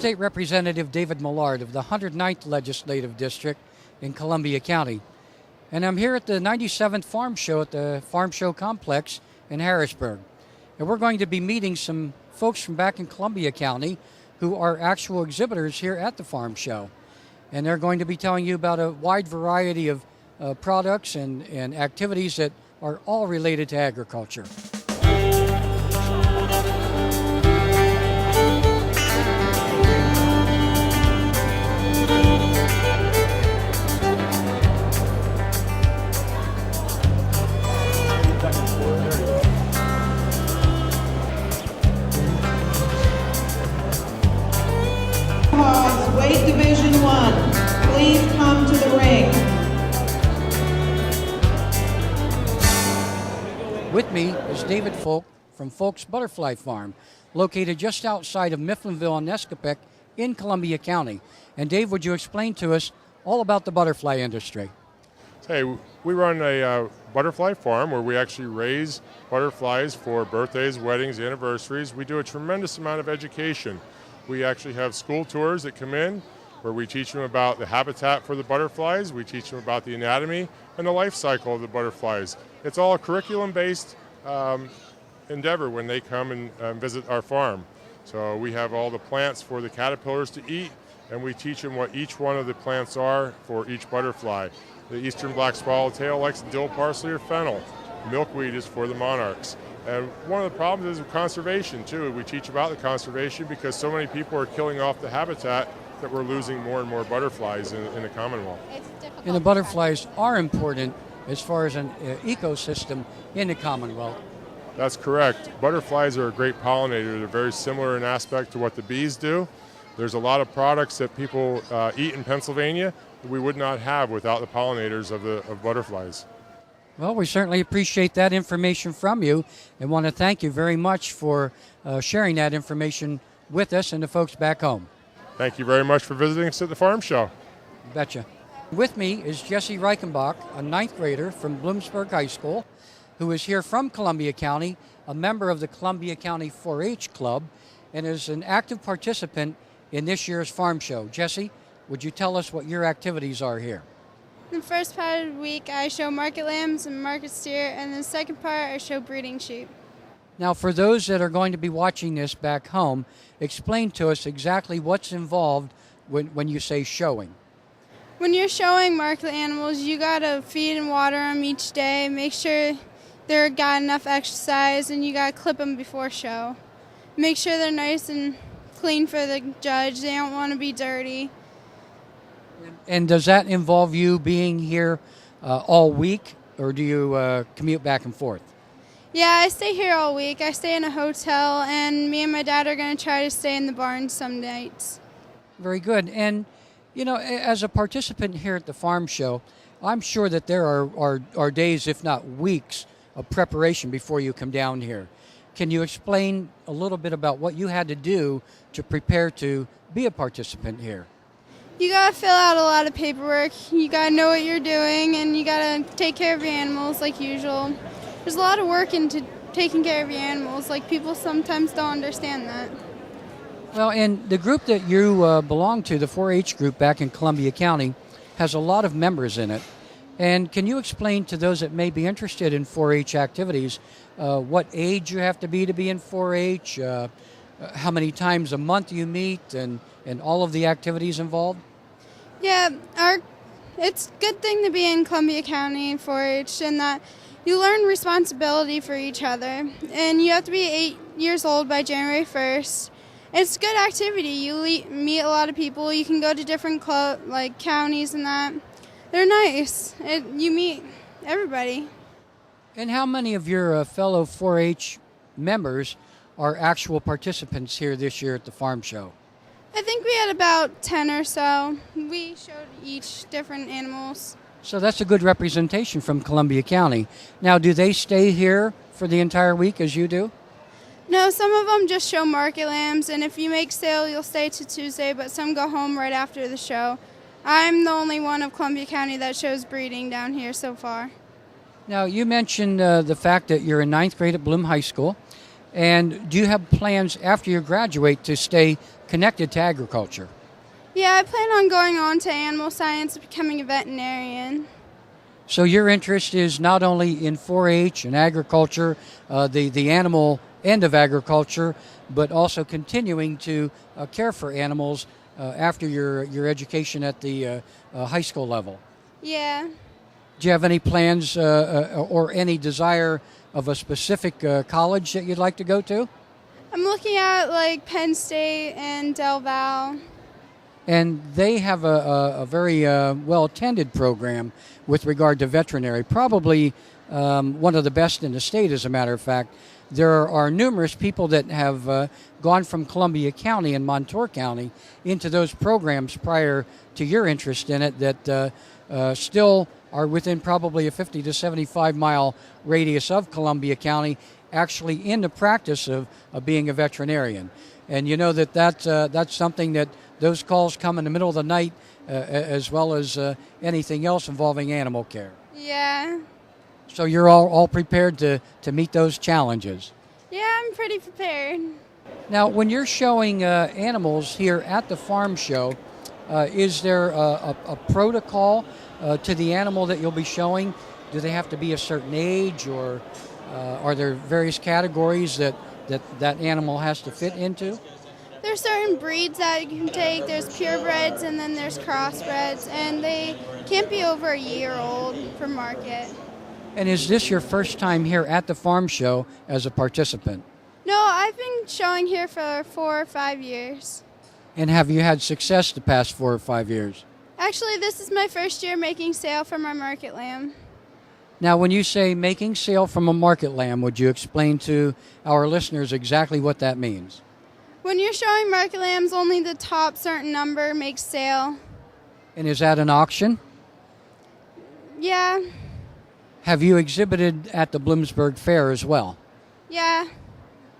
State Representative David Millard of the 109th Legislative District in Columbia County. And I'm here at the 97th Farm Show at the Farm Show Complex in Harrisburg. And we're going to be meeting some folks from back in Columbia County who are actual exhibitors here at the Farm Show. And they're going to be telling you about a wide variety of products and activities that are all related to agriculture. Weight Division 1, please come to the ring. With me is David Folk from Folk's Butterfly Farm, located just outside of Mifflinville and Nescopec in Columbia County. And Dave, would you explain to us all about the butterfly industry? Hey, we run a butterfly farm where we actually raise butterflies for birthdays, weddings, anniversaries. We do a tremendous amount of education. We actually have school tours that come in where we teach them about the habitat for the butterflies, we teach them about the anatomy and the life cycle of the butterflies. It's all a curriculum-based endeavor when they come and visit our farm. So we have all the plants for the caterpillars to eat, and we teach them what each one of the plants are for each butterfly. The eastern black swallowtail likes dill, parsley, or fennel. Milkweed is for the monarchs. And one of the problems is with conservation, too. We teach about the conservation because so many people are killing off the habitat that we're losing more and more butterflies in the Commonwealth. And the butterflies are important as far as an ecosystem in the Commonwealth. That's correct. Butterflies are a great pollinator. They're very similar in aspect to what the bees do. There's a lot of products that people eat in Pennsylvania that we would not have without the pollinators of butterflies. Well, we certainly appreciate that information from you and want to thank you very much for sharing that information with us and the folks back home. Thank you very much for visiting us at the Farm Show. Betcha. With me is Jesse Reichenbach, a 9th grader from Bloomsburg High School, who is here from Columbia County, a member of the Columbia County 4-H Club, and is an active participant in this year's Farm Show. Jesse, would you tell us what your activities are here? In the first part of the week, I show market lambs and market steer, and the second part, I show breeding sheep. Now, for those that are going to be watching this back home, explain to us exactly what's involved when you say showing. When you're showing market animals, you gotta feed and water them each day, make sure they're got enough exercise, and you gotta clip them before show. Make sure they're nice and clean for the judge. They don't want to be dirty. And does that involve you being here all week, or do you commute back and forth? Yeah, I stay here all week. I stay in a hotel, and me and my dad are going to try to stay in the barn some nights. Very good. And, you know, as a participant here at the Farm Show, I'm sure that there are days, if not weeks, of preparation before you come down here. Can you explain a little bit about what you had to do to prepare to be a participant here? You gotta fill out a lot of paperwork, you gotta know what you're doing, and you gotta take care of your animals like usual. There's a lot of work into taking care of your animals, like people sometimes don't understand that. Well, and the group that you belong to, the 4-H group back in Columbia County, has a lot of members in it. And can you explain to those that may be interested in 4-H activities what age you have to be in 4-H, how many times a month you meet, and all of the activities involved? Yeah, it's a good thing to be in Columbia County 4-H in that you learn responsibility for each other, and you have to be 8 years old by January 1st. It's a good activity. You meet a lot of people. You can go to different counties and that. They're nice. You meet everybody. And how many of your fellow 4-H members are actual participants here this year at the Farm Show? I think we had about 10 or so. We showed each different animals. So that's a good representation from Columbia County. Now, do they stay here for the entire week as you do? No, some of them just show market lambs, and if you make sale, you'll stay to Tuesday, but some go home right after the show. I'm the only one of Columbia County that shows breeding down here so far. Now, you mentioned the fact that you're in 9th grade at Bloom High School, And do you have plans after you graduate to stay connected to agriculture? Yeah, I plan on going on to animal science and becoming a veterinarian. So your interest is not only in 4-H and agriculture, the animal end of agriculture, but also continuing to care for animals after your education at the high school level. Yeah. Do you have any plans or any desire of a specific college that you'd like to go to? I'm looking at like Penn State and Del Val. And they have a very well-attended program with regard to veterinary, probably one of the best in the state, as a matter of fact. There are numerous people that have gone from Columbia County and Montour County into those programs prior to your interest in it that still are within probably a 50 to 75-mile radius of Columbia County, actually in the practice of being a veterinarian. And you know that's something that those calls come in the middle of the night as well as anything else involving animal care. Yeah. So you're all prepared to meet those challenges? Yeah, I'm pretty prepared. Now, when you're showing animals here at the farm show, is there a protocol to the animal that you'll be showing? Do they have to be a certain age, or are there various categories that animal has to fit into? There's certain breeds that you can take. There's purebreds and then there's crossbreds, and they can't be over a year old for market. And is this your first time here at the farm show as a participant? No, I've been showing here for 4 or 5 years. And have you had success the past 4 or 5 years? Actually, this is my first year making sale from our market lamb. Now, when you say making sale from a market lamb, would you explain to our listeners exactly what that means? When you're showing market lambs, only the top certain number makes sale. And is that an auction? Yeah. Have you exhibited at the Bloomsburg Fair as well? Yeah.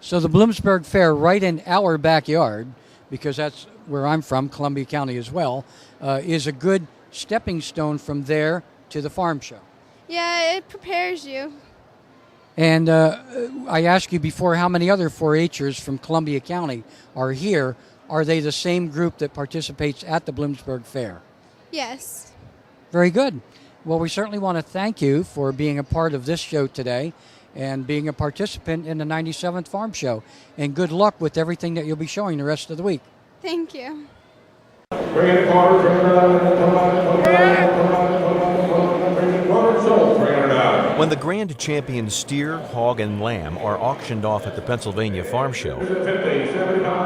So the Bloomsburg Fair, right in our backyard, because that's where I'm from, Columbia County as well, is a good stepping stone from there to the farm show. Yeah, it prepares you. And I asked you before how many other 4-H'ers from Columbia County are here. Are they the same group that participates at the Bloomsburg Fair? Yes. Very good. Well, we certainly want to thank you for being a part of this show today and being a participant in the 97th Farm Show. And good luck with everything that you'll be showing the rest of the week. Thank you. Bring it forward, bring it out. When the grand champion steer, hog, and lamb are auctioned off at the Pennsylvania Farm Show,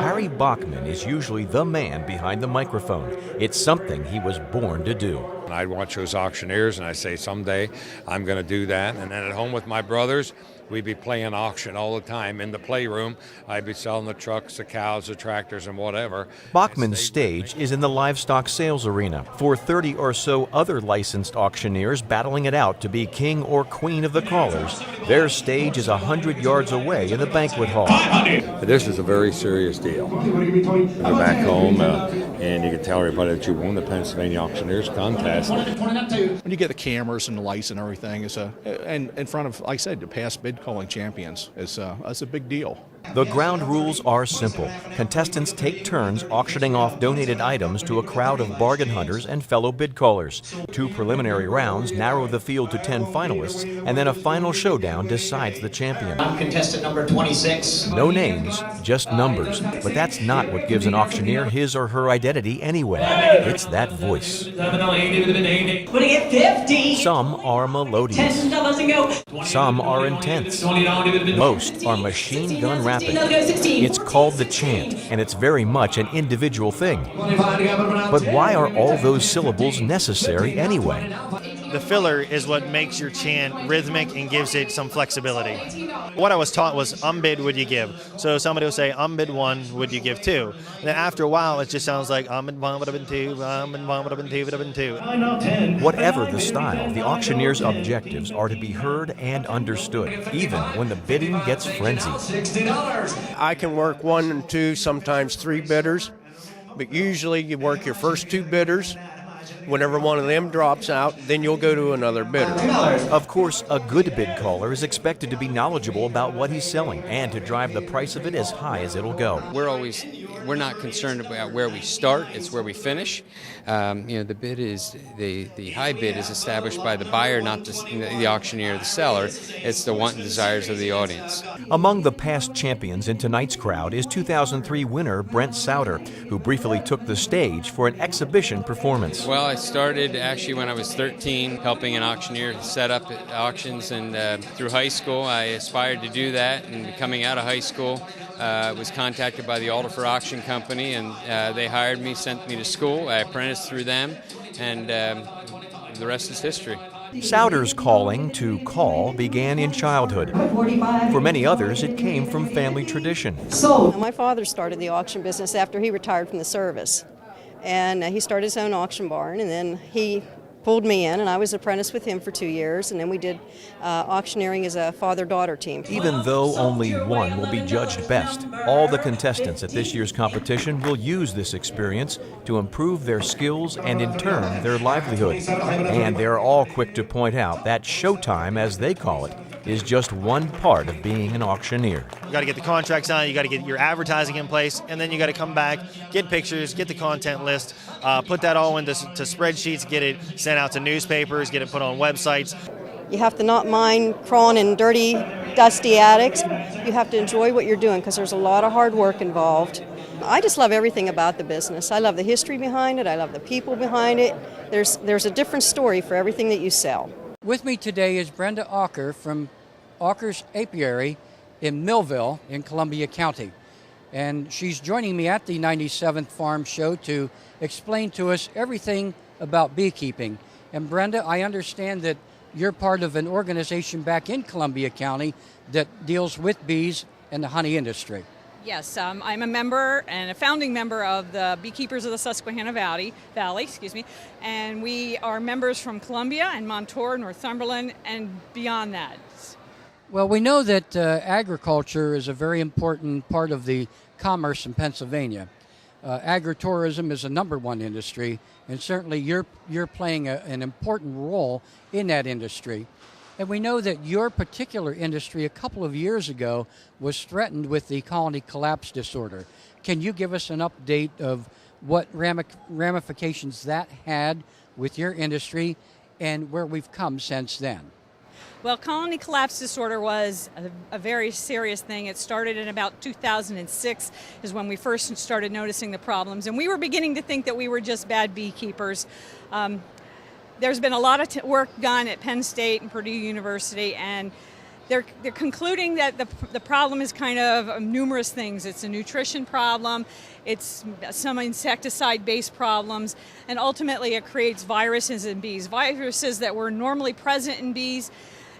Harry Bachman is usually the man behind the microphone. It's something he was born to do. I'd watch those auctioneers and I'd say, someday I'm going to do that. And then at home with my brothers, we'd be playing auction all the time. In the playroom, I'd be selling the trucks, the cows, the tractors, and whatever. Bachman's stage is in the livestock sales arena, for 30 or so other licensed auctioneers battling it out to be king or queen of the callers. Their stage is 100 yards away in the banquet hall. This is a very serious deal. You're back home and you can tell everybody that you won the Pennsylvania Auctioneers Contest. When you get the cameras and the lights and everything, and in front of, like I said, the past bid calling champions, it's a big deal. The ground rules are simple. Contestants take turns auctioning off donated items to a crowd of bargain hunters and fellow bid callers. 2 preliminary rounds narrow the field to 10 finalists, and then a final showdown decides the champion. Contestant number 26. No names, just numbers. But that's not what gives an auctioneer his or her identity anyway. It's that voice. Putting it 50. Some are melodious. Some are intense. Most are machine gun rapid. It's called the chant, and it's very much an individual thing. But why are all those syllables necessary anyway? The filler is what makes your chant rhythmic and gives it some flexibility. What I was taught was umbid would you give. So somebody will say umbid 1 would you give 2. And then after a while it just sounds like umbid 1 would have been 2, umbid 1 would have been 2 would have been 2. Whatever the style, the auctioneer's objectives are to be heard and understood, even when the bidding gets frenzied. I can work 1 and 2, sometimes 3 bidders, but usually you work your first 2 bidders, Whenever one of them drops out, then you'll go to another bidder. Of course, a good bid caller is expected to be knowledgeable about what he's selling and to drive the price of it as high as it'll go. We're not concerned about where we start, it's where we finish. The bid is, the high bid is established by the buyer, not the auctioneer or the seller. It's the want and desires of the audience. Among the past champions in tonight's crowd is 2003 winner Brent Souter, who briefly took the stage for an exhibition performance. Well, I started actually when I was 13, helping an auctioneer set up auctions, and through high school I aspired to do that, and coming out of high school was contacted by the Alderfer Auction Company, and they hired me, sent me to school. I apprenticed through them, and the rest is history. Souter's calling to call began in childhood. For many others, it came from family tradition. My father started the auction business after he retired from the service, and he started his own auction barn, and then he pulled me in, and I was apprentice with him for 2 years, and then we did auctioneering as a father-daughter team. Even though only one will be judged best, all the contestants at this year's competition will use this experience to improve their skills and in turn their livelihood. And they're all quick to point out that showtime, as they call it, is just one part of being an auctioneer. You got to get the contract signed, you got to get your advertising in place, and then you got to come back, get pictures, get the content list, put that all into spreadsheets, get it sent out to newspapers, get it put on websites. You have to not mind crawling in dirty, dusty attics. You have to enjoy what you're doing because there's a lot of hard work involved. I just love everything about the business. I love the history behind it. I love the people behind it. There's a different story for everything that you sell. With me today is Brenda Auker from Auker's Apiary in Millville in Columbia County. And she's joining me at the 97th Farm Show to explain to us everything about beekeeping. And Brenda, I understand that you're part of an organization back in Columbia County that deals with bees and the honey industry. Yes, I'm a member and a founding member of the Beekeepers of the Susquehanna Valley, and we are members from Columbia and Montour, Northumberland, and beyond that. Well, we know that agriculture is a very important part of the commerce in Pennsylvania. Agritourism is a number one industry, and certainly you're playing an important role in that industry. And we know that your particular industry a couple of years ago was threatened with the colony collapse disorder. Can you give us an update of what ramifications that had with your industry and where we've come since then? Well, colony collapse disorder was a very serious thing. It started in about 2006 is when we first started noticing the problems. And we were beginning to think that we were just bad beekeepers. There's been a lot of work done at Penn State and Purdue University, and they're concluding that the problem is kind of numerous things. It's a nutrition problem, it's some insecticide-based problems, and ultimately it creates viruses in bees. Viruses that were normally present in bees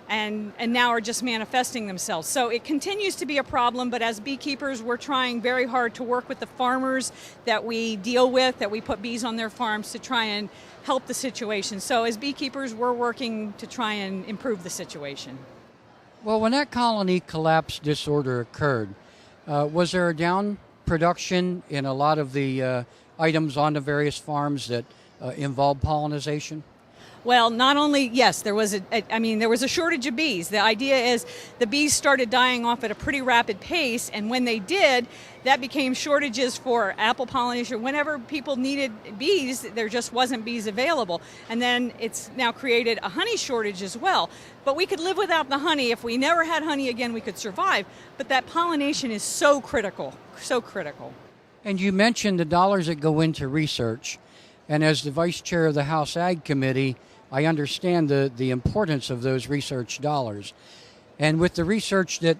and now are just manifesting themselves. So it continues to be a problem, but as beekeepers, we're trying very hard to work with the farmers that we deal with, that we put bees on their farms, to try and help the situation. So as beekeepers, we're working to try and improve the situation. Well, when that colony collapse disorder occurred, was there a down production in a lot of the items on the various farms that involved pollination? Well, not only, yes, there was a shortage of bees. The idea is the bees started dying off at a pretty rapid pace, and when they did, that became shortages for apple pollination. Whenever people needed bees, there just wasn't bees available. And then it's now created a honey shortage as well. But we could live without the honey. If we never had honey again, we could survive. But that pollination is so critical, so critical. And you mentioned the dollars that go into research. And as the vice chair of the House Ag Committee, I understand the importance of those research dollars. And with the research that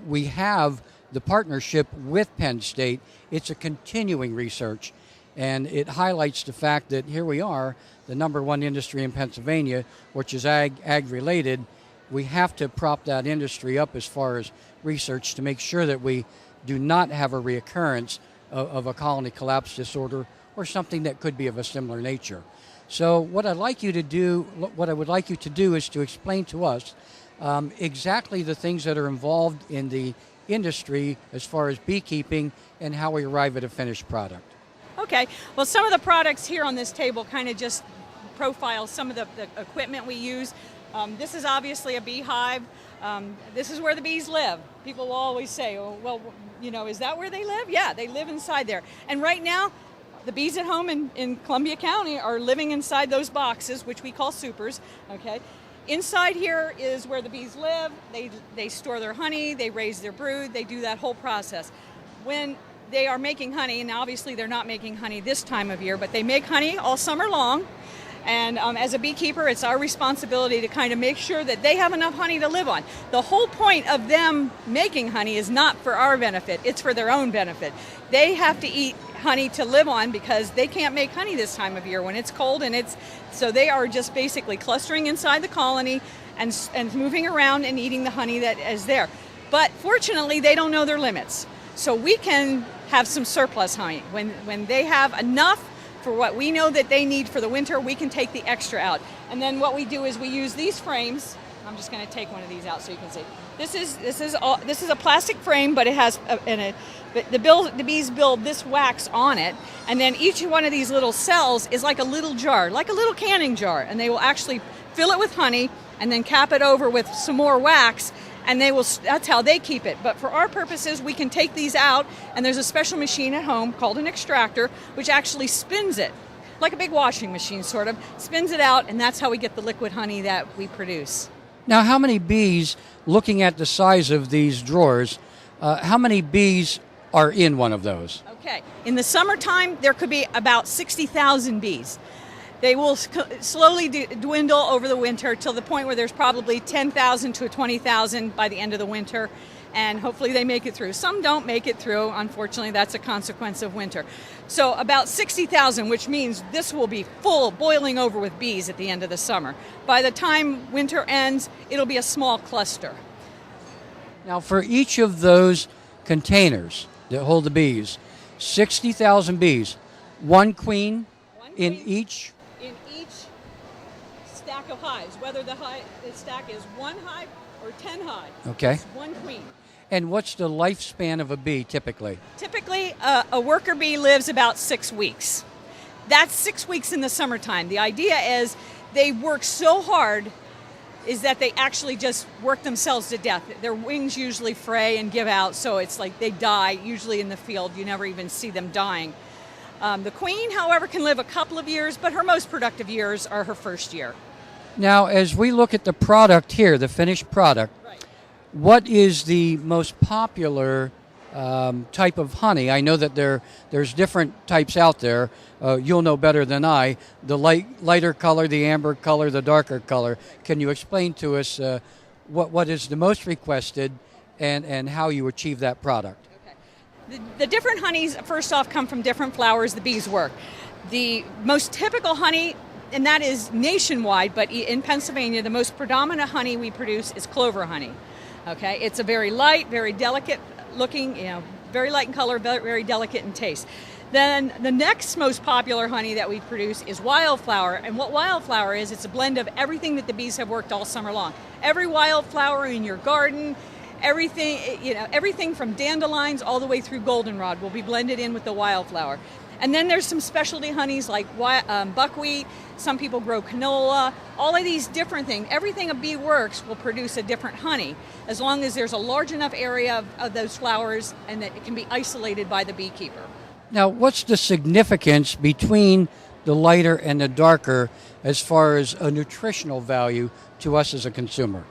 we have, the partnership with Penn State, it's a continuing research. And it highlights the fact that here we are, the number one industry in Pennsylvania, which is ag-related. We have to prop that industry up as far as research to make sure that we do not have a reoccurrence of a colony collapse disorder or something that could be of a similar nature. So what I would like you to do is to explain to us exactly the things that are involved in the industry as far as beekeeping and how we arrive at a finished product. Okay, well, some of the products here on this table kind of just profile some of the equipment we use. This is obviously a beehive. This is where the bees live. People will always say, oh, well, you know, is that where they live? Yeah, they live inside there. And right now, the bees at home in Columbia County are living inside those boxes, which we call supers, okay? Inside here is where the bees live. They store their honey, they raise their brood, they do that whole process. When they are making honey, and obviously they're not making honey this time of year, but they make honey all summer long. And as a beekeeper, it's our responsibility to kind of make sure that they have enough honey to live on. The whole point of them making honey is not for our benefit, it's for their own benefit. They have to eat honey to live on because they can't make honey this time of year when it's cold, and so they are just basically clustering inside the colony and moving around and eating the honey that is there. But fortunately, they don't know their limits. So we can have some surplus honey. When they have enough for what we know that they need for the winter, we can take the extra out. And then what we do is we use these frames. I'm just going to take one of these out so you can see. This is a plastic frame, but it has the bees build this wax on it, and then each one of these little cells is like a little jar, like a little canning jar, and they will actually fill it with honey and then cap it over with some more wax, and that's how they keep it. But for our purposes, we can take these out, and there's a special machine at home called an extractor, which actually spins it, like a big washing machine sort of, spins it out, and that's how we get the liquid honey that we produce. Now, how many bees, looking at the size of these drawers, how many bees are in one of those? Okay, in the summertime, there could be about 60,000 bees. They will slowly dwindle over the winter till the point where there's probably 10,000 to 20,000 by the end of the winter, and hopefully they make it through. Some don't make it through. Unfortunately, that's a consequence of winter. So about 60,000, which means this will be full, boiling over with bees at the end of the summer. By the time winter ends, it'll be a small cluster. Now, for each of those containers that hold the bees, 60,000 bees, one queen in each? In each stack of hives, whether the stack is one hive or 10 hives. Okay. It's one queen. And what's the lifespan of a bee typically? Typically, a worker bee lives about 6 weeks. That's 6 weeks in the summertime. The idea is they work so hard is that they actually just work themselves to death. Their wings usually fray and give out, so it's like they die, usually in the field. You never even see them dying. The queen, however, can live a couple of years, but her most productive years are her first year. Now, as we look at the product here, the finished product, what is the most popular type of honey? I know that there's different types out there. You'll know better than I. The lighter color, the amber color, the darker color. Can you explain to us what is the most requested and how you achieve that product? The different honeys, first off, come from different flowers the bees work. The most typical honey, and that is nationwide, but in Pennsylvania, the most predominant honey we produce is clover honey. Okay, it's a very light, very delicate looking, very light in color, very delicate in taste. Then the next most popular honey that we produce is wildflower. And what wildflower is, it's a blend of everything that the bees have worked all summer long. Every wildflower in your garden, everything from dandelions all the way through goldenrod will be blended in with the wildflower. And then there's some specialty honeys like buckwheat. Some people grow canola. All of these different things. Everything a bee works will produce a different honey, as long as there's a large enough area of those flowers and that it can be isolated by the beekeeper. Now, what's the significance between the lighter and the darker as far as a nutritional value to us as a consumer?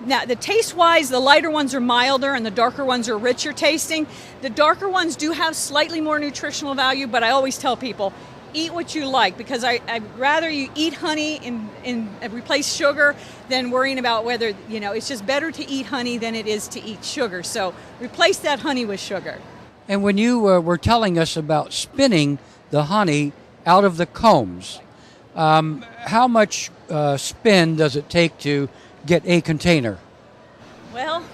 Now, the taste-wise, the lighter ones are milder and the darker ones are richer tasting. The darker ones do have slightly more nutritional value, but I always tell people, eat what you like, because I'd rather you eat honey and replace sugar than worrying about whether, it's just better to eat honey than it is to eat sugar. So replace that honey with sugar. And when you were telling us about spinning the honey out of the combs, how much spin does it take to get a container? Well,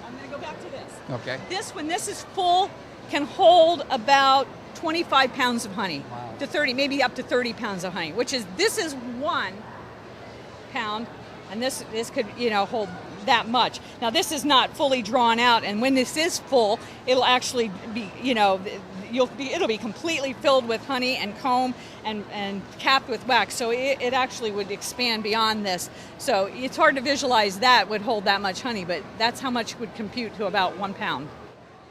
I'm going to go back to this. Okay. When this is full, can hold about 25 pounds of honey. Wow. To 30, maybe up to 30 pounds of honey, this is 1 pound, and this could, hold that much. Now, this is not fully drawn out, and when this is full, it'll actually be, it'll be completely filled with honey and comb and capped with wax. So it actually would expand beyond this. So it's hard to visualize that would hold that much honey, but that's how much would compute to about 1 pound.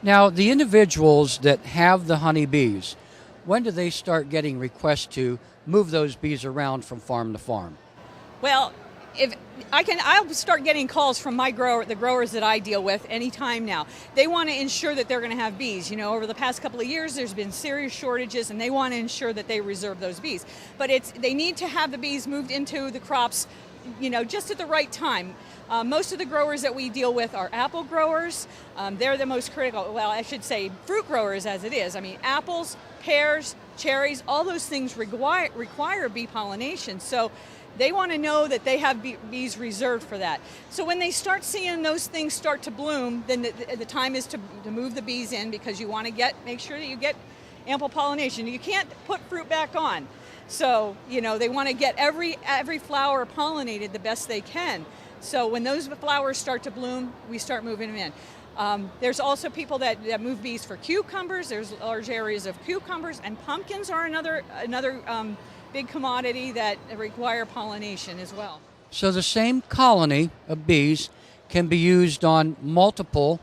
Now, the individuals that have the honey bees, when do they start getting requests to move those bees around from farm to farm? Well, I'll start getting calls from the growers that I deal with anytime now. They want to ensure that they're going to have bees. You know, over the past couple of years, there's been serious shortages, and they want to ensure that they reserve those bees. But they need to have the bees moved into the crops, you know, just at the right time. Most of the growers that we deal with are apple growers. They're the most critical. Well, I should say fruit growers as it is. I mean, apples, pears, cherries, all those things require bee pollination. So they want to know that they have bees reserved for that. So when they start seeing those things start to bloom, then the time is to move the bees in, because you want to make sure that you get ample pollination. You can't put fruit back on. So, you know, they want to get every flower pollinated the best they can. So when those flowers start to bloom, we start moving them in. There's also people that move bees for cucumbers. There's large areas of cucumbers, and pumpkins are another big commodity that require pollination as well. So the same colony of bees can be used on multiple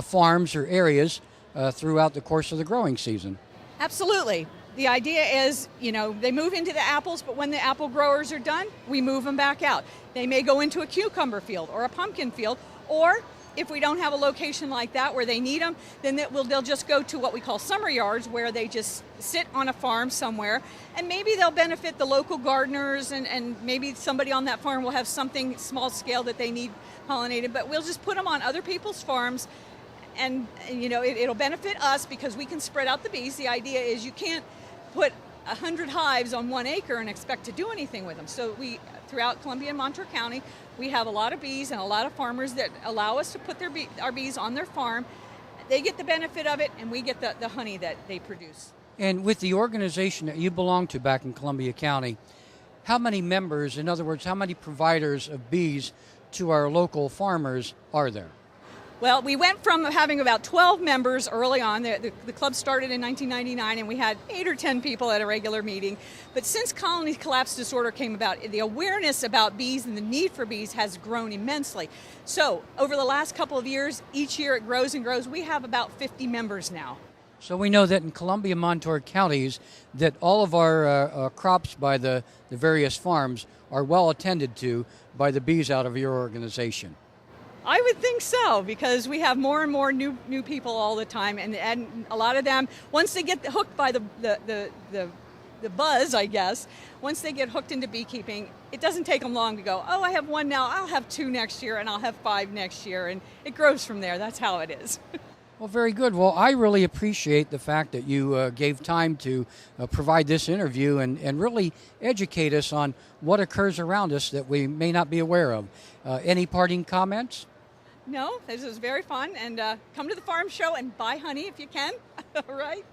farms or areas throughout the course of the growing season. Absolutely. The idea is, you know, they move into the apples, but when the apple growers are done, we move them back out. They may go into a cucumber field or a pumpkin field, or if we don't have a location like that where they need them, then they'll just go to what we call summer yards, where they just sit on a farm somewhere, and maybe they'll benefit the local gardeners, and maybe somebody on that farm will have something small scale that they need pollinated, but we'll just put them on other people's farms, and you know, it'll benefit us because we can spread out the bees. The idea is you can't put 100 hives on 1 acre and expect to do anything with them. So throughout Columbia and Montour County, we have a lot of bees and a lot of farmers that allow us to put our bees on their farm. They get the benefit of it, and we get the honey that they produce. And with the organization that you belong to back in Columbia County, how many members, in other words, how many providers of bees to our local farmers are there? Well, we went from having about 12 members early on. The club started in 1999, and we had 8 or 10 people at a regular meeting. But since colony collapse disorder came about, the awareness about bees and the need for bees has grown immensely. So over the last couple of years, each year it grows and grows. We have about 50 members now. So we know that in Columbia and Montour counties, that all of our crops by the various farms are well attended to by the bees out of your organization. I would think so, because we have more and more new people all the time, and a lot of them, once they get hooked by the buzz, I guess, once they get hooked into beekeeping, it doesn't take them long to go, oh, I have 1 now, I'll have 2 next year, and I'll have 5 next year, and it grows from there. That's how it is. Well, very good. Well, I really appreciate the fact that you gave time to provide this interview and really educate us on what occurs around us that we may not be aware of. Any parting comments? No, this was very fun, and come to the farm show and buy honey if you can. All right?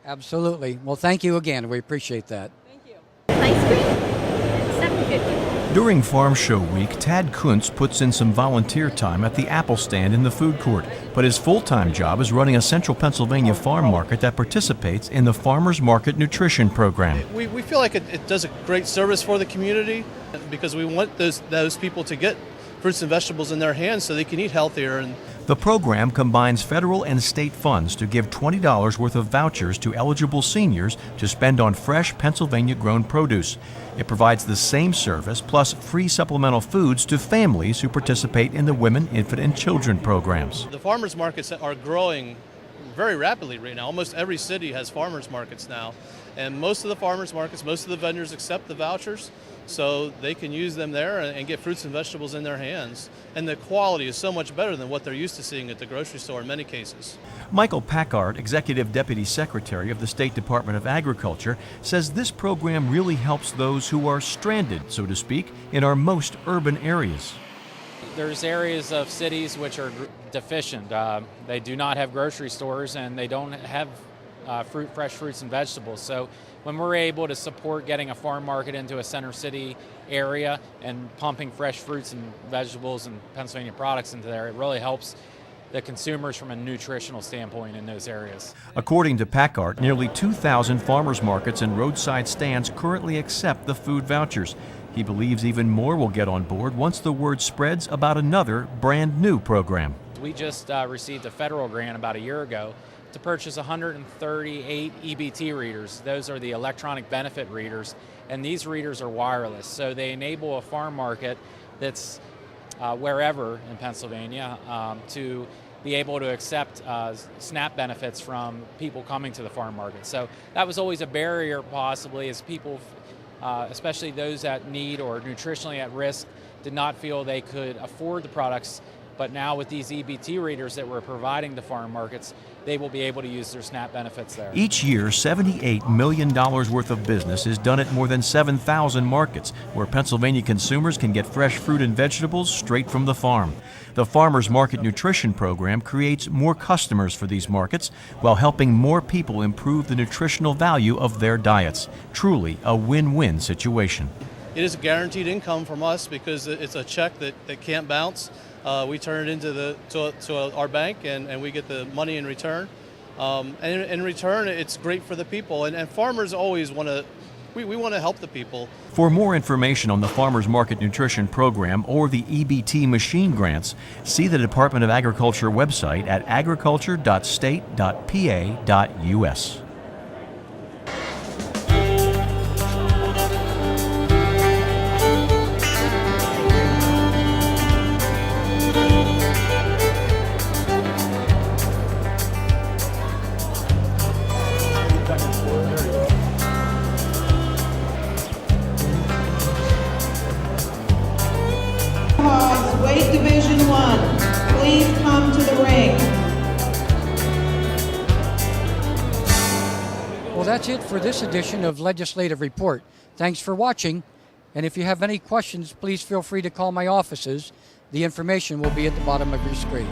Absolutely. Well, thank you again. We appreciate that. Thank you. Ice cream, $7.50. During Farm Show Week, Tad Kuntz puts in some volunteer time at the apple stand in the food court, but his full-time job is running a Central Pennsylvania farm market that participates in the Farmers Market Nutrition Program. We feel like it does a great service for the community, because we want those people to get fruits and vegetables in their hands so they can eat healthier. And the program combines federal and state funds to give $20 worth of vouchers to eligible seniors to spend on fresh Pennsylvania-grown produce. It provides the same service plus free supplemental foods to families who participate in the Women, Infant, and Children programs. the farmers markets are growing very rapidly right now. Almost every city has farmers markets now, and most of the farmers markets, most of the vendors accept the vouchers, so they can use them there and get fruits and vegetables in their hands. And the quality is so much better than what they're used to seeing at the grocery store in many cases. Michael Packard, Executive Deputy Secretary of the State Department of Agriculture, says this program really helps those who are stranded, so to speak, in our most urban areas. There's areas of cities which are deficient. They do not have grocery stores, and they don't have fresh fruits and vegetables. So when we're able to support getting a farm market into a center city area and pumping fresh fruits and vegetables and Pennsylvania products into there, it really helps the consumers from a nutritional standpoint in those areas. According to Packard, nearly 2,000 farmers markets and roadside stands currently accept the food vouchers. He believes even more will get on board once the word spreads about another brand new program. We just received a federal grant about a year ago to purchase 138 EBT readers. Those are the electronic benefit readers, and these readers are wireless, so they enable a farm market that's wherever in Pennsylvania to be able to accept SNAP benefits from people coming to the farm market. So that was always a barrier possibly, as people, especially those at need or nutritionally at risk, did not feel they could afford the products. But now with these EBT readers that we're providing to farm markets, they will be able to use their SNAP benefits there. Each year, $78 million worth of business is done at more than 7,000 markets, where Pennsylvania consumers can get fresh fruit and vegetables straight from the farm. The Farmers Market Nutrition Program creates more customers for these markets while helping more people improve the nutritional value of their diets. Truly a win-win situation. It is a guaranteed income from us because it's a check that can't bounce. We turn it into to our bank, and we get the money in return. And in return, it's great for the people. And farmers always want to, we want to help the people. For more information on the Farmers Market Nutrition Program or the EBT machine grants, see the Department of Agriculture website at agriculture.state.pa.us. Weight Division 1, please come to the ring. Well, that's it for this edition of Legislative Report. Thanks for watching, and if you have any questions, please feel free to call my offices. The information will be at the bottom of your screen.